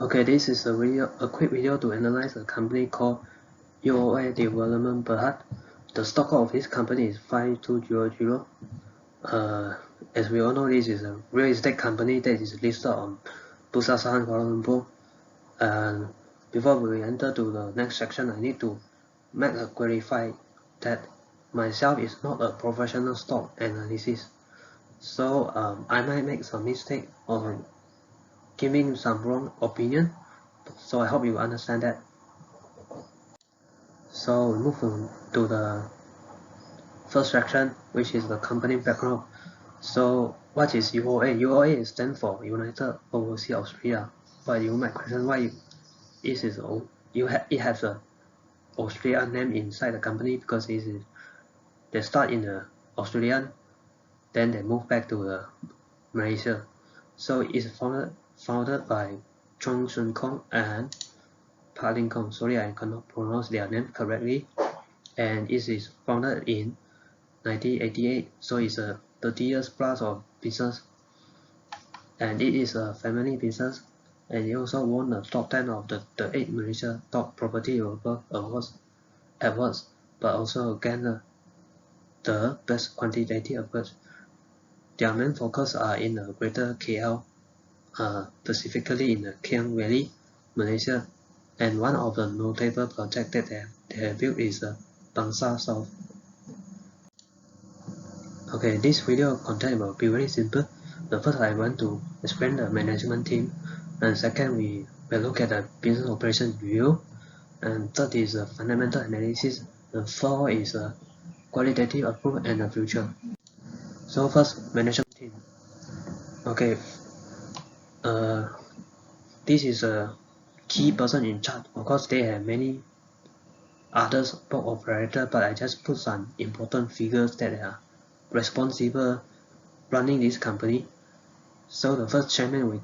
Okay, this is a quick video to analyze a company called UOA Development Berhad. The stock of this company is 5200. As we all know, this is a real estate company that is listed on Bursa Saham Kuala Lumpur. And before we enter to the next section, I need to make a clarify that myself is not a professional stock analysis. So I might make some mistake or giving some wrong opinion. So I hope you understand that. So we move on to the first section, which is the company background. So what is UOA? UOA stands for United Overseas Australia. But you might question why it has a Australia name inside the company, because they start in the Australian, then they move back to the Malaysia. So it's founded by Chong Sun Kong and Pa Ling Kong. Sorry, I cannot pronounce their name correctly. And it is founded in 1988, so it's a 30 years plus of business, and it is a family business, and it also won the top 10 of the 8 Malaysia top property developer awards, but also gained the best quantitative awards. Their main focus are in the greater KL, specifically in the Klang Valley, Malaysia, and one of the notable projects that they have built is the Bangsa South. Okay, this video content will be very simple. The first, I want to explain the management team, and second, we will look at the business operation review, and third is a fundamental analysis, and fourth is a qualitative approach and the future. So first, management team. Okay, this is a key person in charge. Of course, they have many others board of directors, but I just put some important figures that are responsible running this company. So the first chairman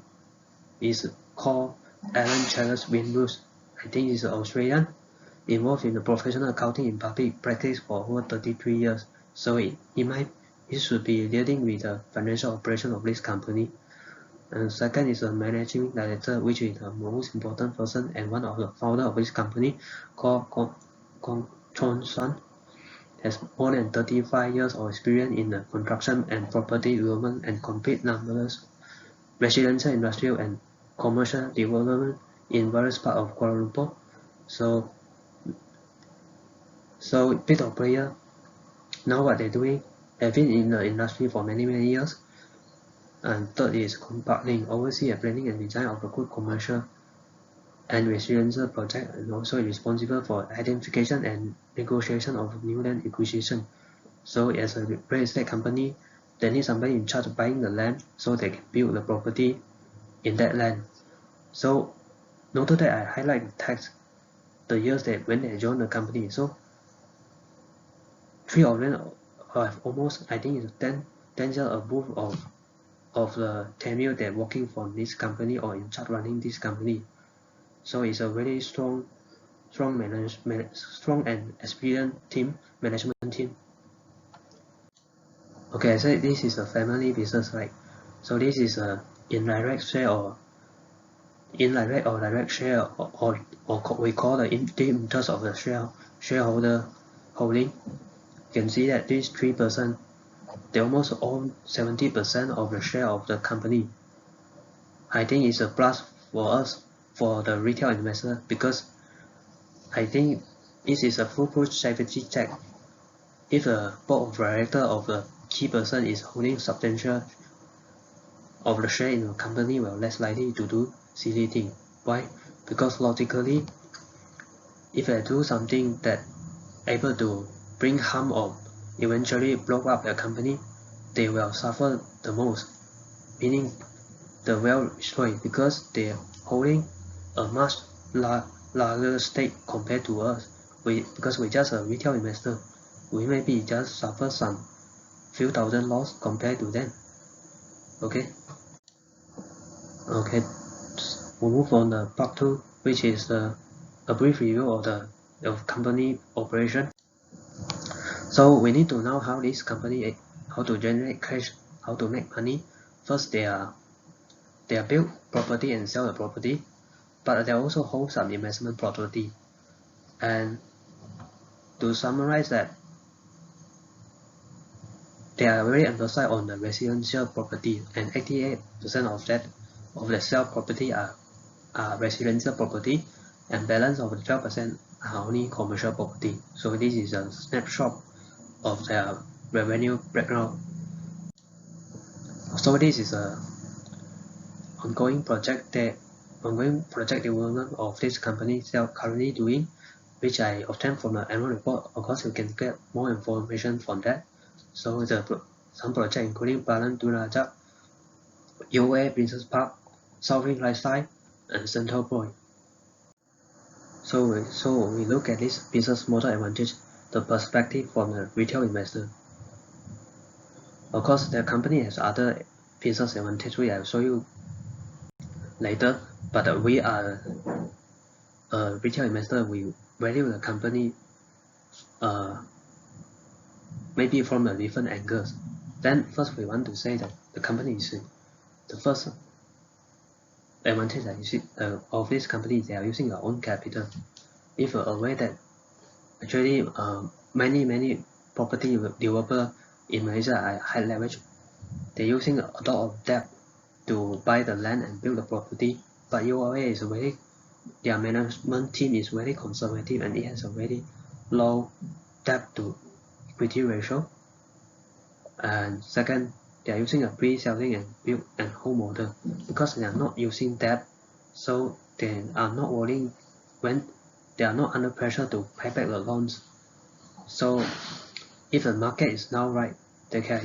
is called Alan Charles Winbrook. I think he's Australian, involved in the professional accounting in public practice for over 33 years. So he should be dealing with the financial operation of this company. And second is a managing director, which is the most important person and one of the founder of this company, called Kong Chon Sun. Has more than 35 years of experience in the construction and property development and complete numerous residential, industrial, and commercial development in various parts of Kuala Lumpur. So bit of player know what they're doing, have been in the industry for many years. And third is compiling, oversee the planning and design of a good commercial and residential project, and also responsible for identification and negotiation of new land acquisition. So as a real estate company, they need somebody in charge of buying the land so they can build the property in that land. So noted that I highlight the text, the years that when they joined the company. So 3 of them have almost, I think it's 10 years above of the tenure they're working for this company or in charge running this company. So it's a very strong and experienced management team. Okay, I said this is a family business, right? So this is a indirect share or direct share, or we call the interest of the shareholder holding. You can see that these 3%, they almost own 70% of the share of the company. I think it's a plus for us, for the retail investor, because I think this is a foolproof safety check. If the board of directors of the key person is holding substantial of the share in the company, well, less likely to do silly thing. Why? Because logically, if I do something that able to bring harm or eventually blow up the company, they will suffer the most, meaning the well-destroyed, because they're holding a much larger stake compared to us. Because we're just a retail investor, we maybe just suffer some few thousand loss compared to them. Okay, we'll move on to part 2, which is a brief review of the company operation. So we need to know how this company, how to generate cash, how to make money. First, they are build property and sell the property. but they also hold some investment property. And to summarize that, they are very emphasized on the residential property, and 88% of the sale property are residential property, and balance of the 12% are only commercial property. So this is a snapshot of their revenue background. So this is a ongoing project development of this company they are currently doing, which I obtained from the annual report. Of course, you can get more information from that. So some projects including Balan Durajak, UOA Princess Park, Southern Lifestyle, and Central Point. So we look at this business model advantage, the perspective from the retail investor. Of course, the company has other business advantage which I will show you later, but we are a retail investor. We value the company maybe from a different angles. Then first we want to say that the company is the first advantage that you see of this company. They are using their own capital. If you're aware that actually many property developer in Malaysia are high leverage, they're using a lot of debt to buy the land and build the property. But UOA is their management team is very conservative, and it has a very low debt to equity ratio. And second, they are using a pre-selling and build and hold model because they are not using debt, so they are not worrying when they are not under pressure to pay back the loans. So if the market is now right, they can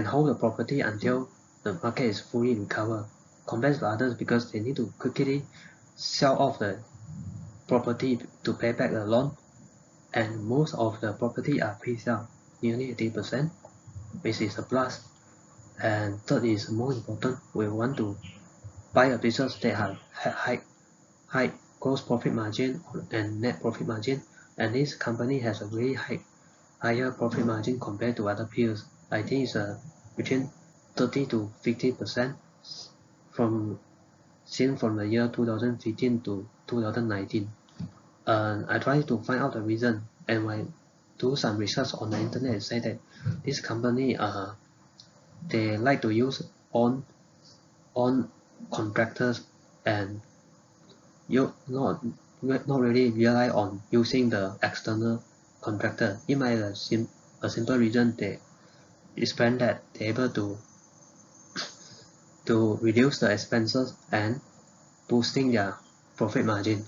hold the property until the market is fully recovered compared to others, because they need to quickly sell off the property to pay back the loan, and most of the property are pre-sale, nearly 80%, which is a plus. And third is more important, we want to buy a business that have high gross profit margin and net profit margin, and this company has a very higher profit margin compared to other peers. I think it's between 30 to 50% seen from the year 2015 to 2019. I tried to find out the reason, and I do some research on the internet. Say that this company they like to use on contractors, and you not really rely on using the external contractor. It might a simple reason they explain that they're able to reduce the expenses and boosting their profit margin.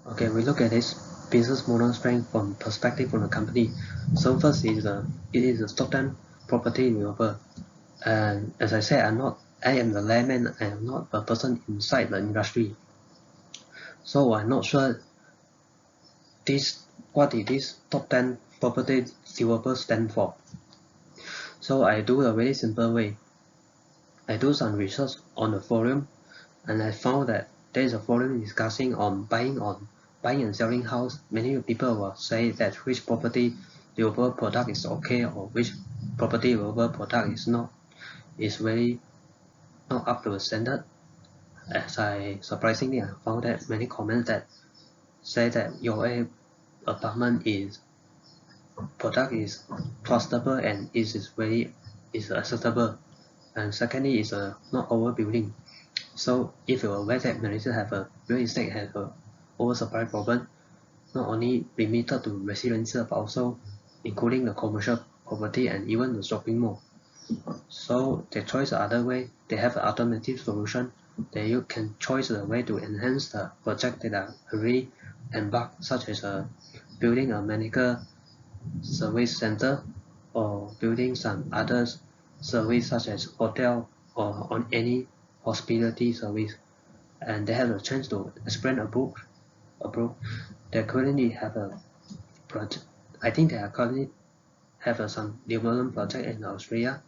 Okay, we look at this business model strength from perspective from the company. So first is it is a stock-down property developer, and as I said, I am the layman. I am not a person inside the industry, so I'm not sure what did this top 10 property developer stand for. So I do a very simple way. I do some research on the forum, and I found that there is a forum discussing on buying and selling house. Many people will say that which property developer product is okay, or which property developer product is very not up to the standard. As I surprisingly I found that many comments that say that your apartment product is trustable and is acceptable, and secondly is not overbuilding. So if you're aware that Malaysia have a real estate have a oversupply problem, not only limited to residential but also including the commercial property and even the shopping mall. So they choose the other way. They have an alternative solution that you can choose the way to enhance the project that are already embarked, such as building a medical service center or building some other service such as hotel or on any hospitality service, and they have a chance to explain abroad. They currently have a project. I think they are currently have some development project in Australia,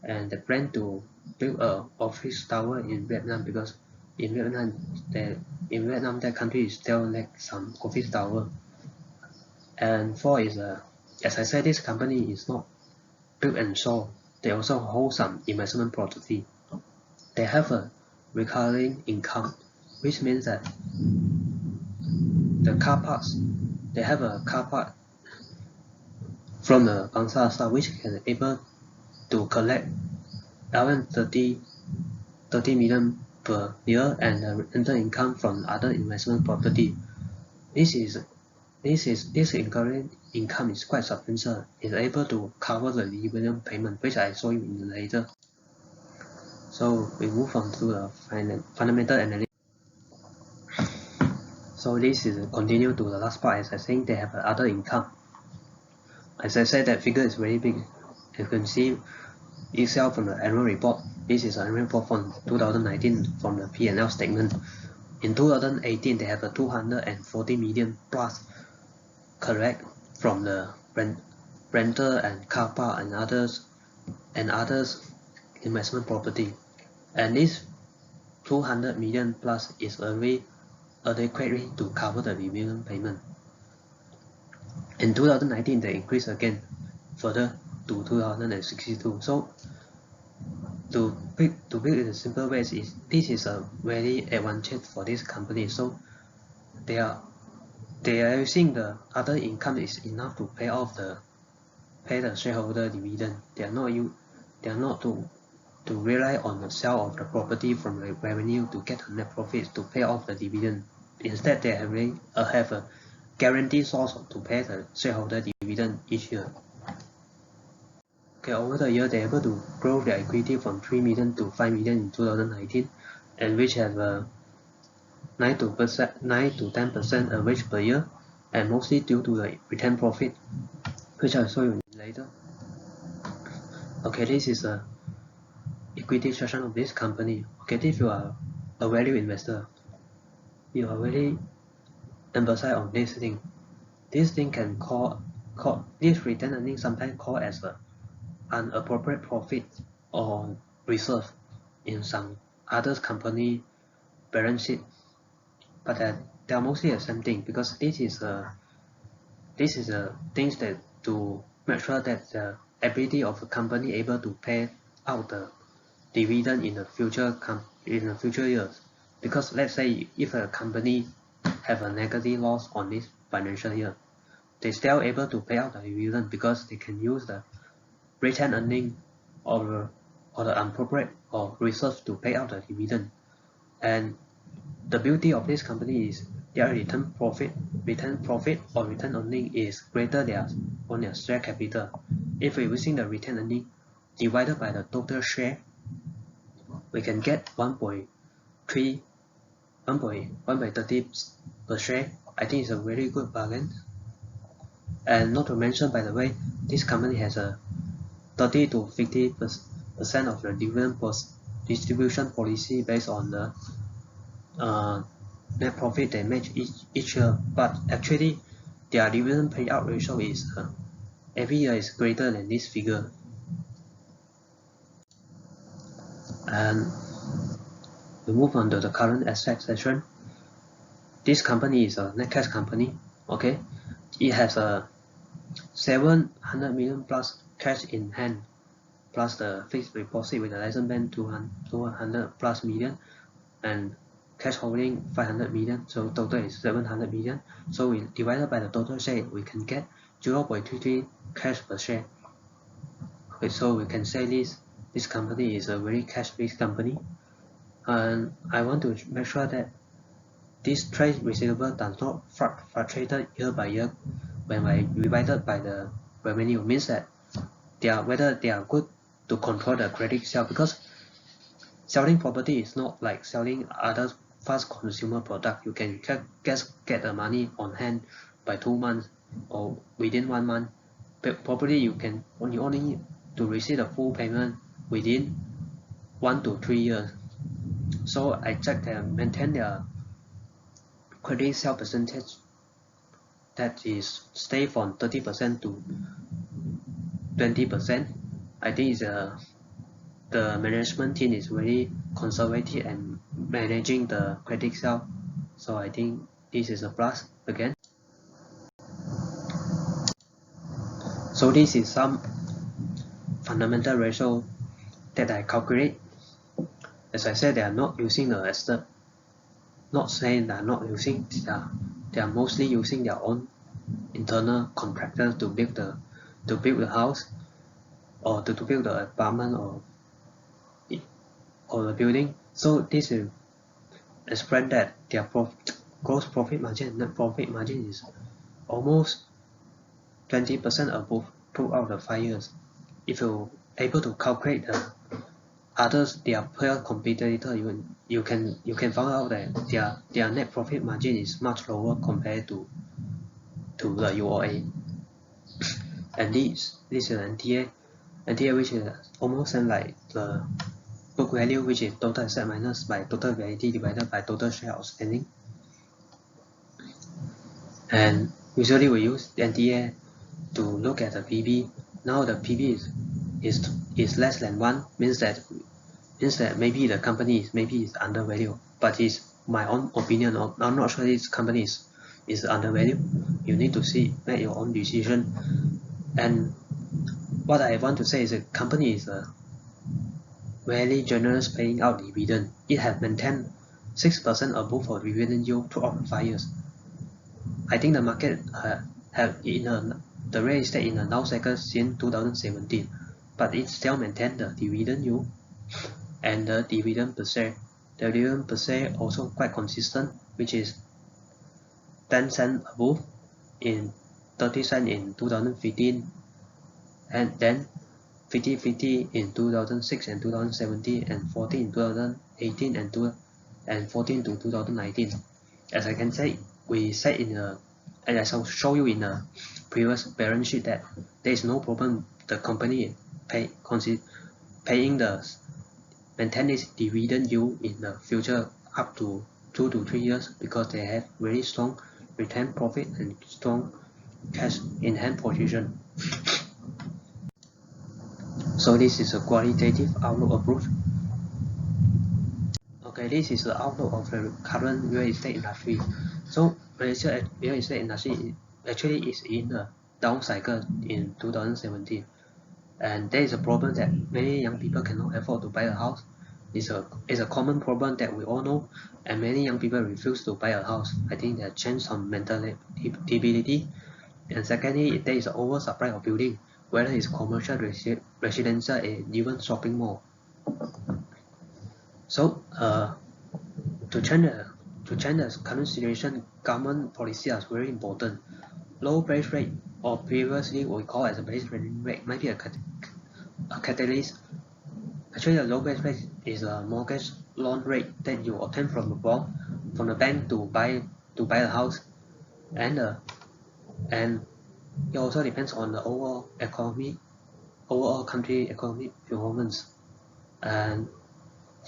and they plan to build a office tower in Vietnam, because in Vietnam that country is still lack some office tower. And four is as I said, this company is not build and sell. They also hold some investment property. They have a recurring income, which means that the car parks, they have a car park from the Bangsa side which can able to collect around 30 million per year and the rental income from other investment property. This recurring income is quite substantial. It's able to cover the dividend payment, which I show you in later. So we move on to the fundamental analysis. So this is continue to the last part. As I think they have other income. As I said, that figure is very big. You can see itself from the annual report. This is an annual report from 2019 from the P&L statement. In 2018, they have a 240 million plus collect from the rental and car park and others investment property. And this 200 million plus is very adequately to cover the dividend payment. In 2019, they increased again further to 2062. So to put it in a simple way, this is a very advantage for this company. So they are using the other income is enough to pay the shareholder dividend. They are not to rely on the sale of the property from the revenue to get the net profits to pay off the dividend. Instead, they have a guaranteed source to pay the shareholder dividend each year. Okay, over the year, they're able to grow their equity from 3 million to 5 million in 2019, and which have a 9 to 10% average per year, and mostly due to the retained profit, which I'll show you later. Okay, this is a equity section of this company. Okay, if you are a value investor, you are very emphasize on this thing. This thing can call this retained earnings sometimes called as an appropriate profit or reserve in some other company balance sheet, but they are mostly the same thing because this is things that to make sure that the ability of a company able to pay out the dividend in the future years. Because let's say if a company have a negative loss on this financial year, they still able to pay out the dividend because they can use the retained earning or the appropriate or reserve to pay out the dividend. And the beauty of this company is their return profit or return earning is greater on their share capital. If we're using the return earning divided by the total share, we can get 1.30 per share. I think it's a very good bargain. And not to mention, by the way, this company has a 30 to 50% of the dividend distribution policy based on the net profit they make each year. But actually, their dividend payout ratio is every year is greater than this figure. And we move on to the current asset section. This company is a net cash company. Okay, it has a 700 million plus cash in hand, plus the fixed deposit with the license bank 200 plus million, and cash holding 500 million. So total is 700 million. So we divided by the total share, we can get 0.33 cash per share. Okay, so we can say this company is a very cash-based company. And I want to make sure that this trade receivable does not fluctuate year by year when I divided by the revenue. Means that whether they are good to control the credit sale, because selling property is not like selling other fast consumer product. You can just get the money on hand by 2 months or within 1 month. But property you only need to receive the full payment within 1 to 3 years. So I checked and maintain their credit sale percentage that is stay from 30% to 20%. I think the management team is very conservative and managing the credit sale. So I think this is a plus again. So this is some fundamental ratio that I calculate. As I said, they are not using the estate. Not saying they are not using. They are mostly using their own internal contractors to build the house, or to build the apartment, or the building. So this will explain that their gross profit margin, net profit margin is almost 20% above throughout the 5 years. If you're able to calculate the others, their peer competitor, you can find out that their net profit margin is much lower compared to the UOA. And this is NTA, which is almost same like the book value, which is total asset minus by total liability divided by total share outstanding. And usually we use NTA to look at the PB. Now the PB is less than 1, means that maybe the company is undervalued. But it's my own opinion. I'm not sure this company is undervalued. You need to make your own decision. And what I want to say is the company is very generous paying out dividend. It has maintained 6% above for dividend yield throughout the 5 years. I think the market have the real estate in a down cycle since 2017, but it still maintained the dividend yield and the dividend per share. The dividend per share also quite consistent, which is 10 cents above, in 30 cents in 2015, and then 50 in 2006 and 2017, and 14 in 2018 and 14 to 2019. As I can say, we said and I shall show you in the previous balance sheet that there is no problem the company paying maintain this dividend yield in the future up to 2 to 3 years, because they have very strong retained profit and strong cash in hand position. So this is a qualitative outlook approach. Okay, this is the outlook of the current real estate industry. So Malaysia real estate industry actually is in a down cycle in 2017, and there is a problem that many young people cannot afford to buy a house. It's a common problem that we all know, and many young people refuse to buy a house. I think that changed some mentality. And secondly, there is an oversupply of building, whether it's commercial, residential, and even shopping mall. So to change the current situation, government policy is very important. Low base rate, or previously we call as a base rate, might be a catalyst. Actually, the low base rate is a mortgage loan rate that you obtain from the bank to buy a house, and it also depends on the overall country economic performance. And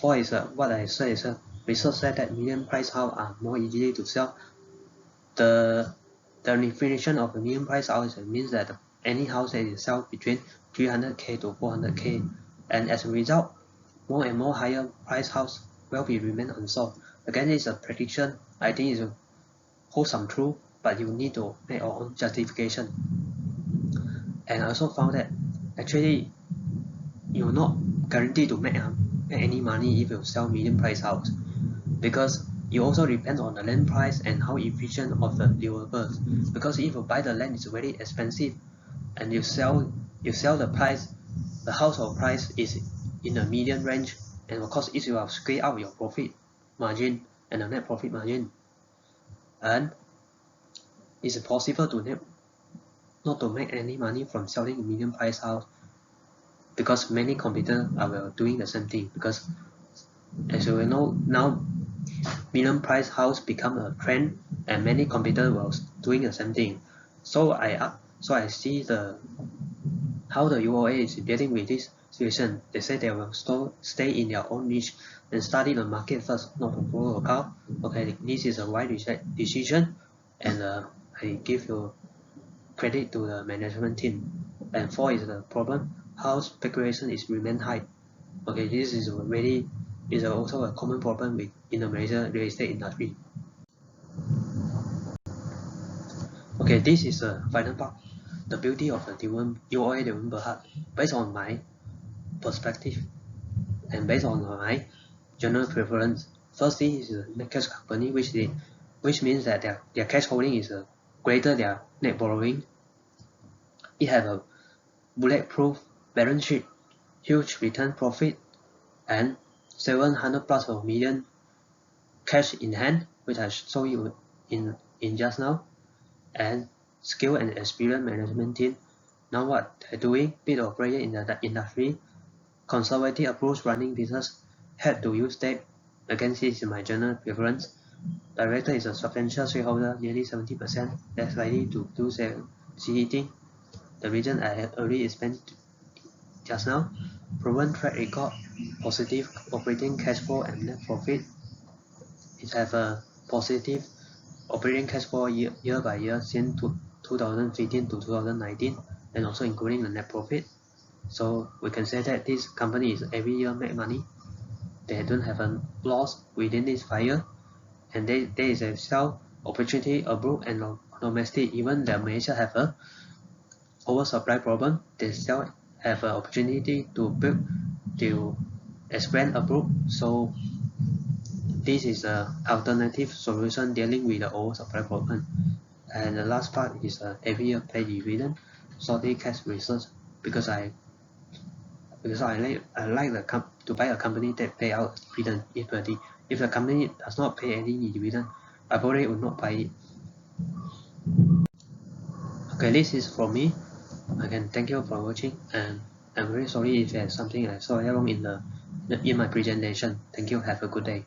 four is what I said is research said that medium price house are more easily to sell. The definition of a medium price house means that any house that is sold between 300k to 400k, and as a result, more and more higher price house will remain unsold. Again, it's a prediction. I think it holds some truth, but you need to make your own justification. And I also found that actually you're not guaranteed to make any money if you sell medium price house, because you also depend on the land price and how efficient of the developers. Because if you buy the land, it's very expensive, and you sell the household price is in the median range, and of course if you have scale out your profit margin and the net profit margin, and it's possible to not to make any money from selling a medium price house, because many competitors are doing the same thing. Because as you know, now medium price house become a trend, and many competitors were doing the same thing. So I see how the UOA is dealing with this situation. They say they will stay in their own niche and study the market first, not to follow a crowd. Okay, this is a wise decision, and I give you credit to the management team. And four is the problem: house speculation is remain high. Okay, this is also a common problem in the Malaysian real estate industry. Okay, this is the final part. The beauty of the UOA Development Berhad, based on my perspective and based on my general preference. Firstly is a net cash company, which means that their cash holding is greater their net borrowing. It have a bulletproof balance sheet, huge return profit, and 700 plus of million cash in hand, which I showed you in just now, and skill and experienced management team. Now what they're doing, big operator in the industry, conservative approach running business, had to use debt. Again, this is my general preference. Director is a substantial shareholder, nearly 70%, less likely to do cheating. The reason I have already explained just now. Proven track record, positive operating cash flow and net profit. It have a positive operating cash flow year by year since 2015 to 2019, and also including the net profit. So we can say that this company is every year make money. They don't have a loss within this 5 years, and there is a sell opportunity abroad and domestic. Even the Malaysia have a oversupply problem, they still have an opportunity to expand abroad. So this is an alternative solution dealing with the oversupply problem. And the last part is every year pay dividend, solely cash reserves, because I like to buy a company that pay out dividend. If the company does not pay any dividend, I probably would not buy it. Okay, this is from me. Again, thank you for watching, and I'm very sorry if there's something I saw wrong in my presentation. Thank you. Have a good day.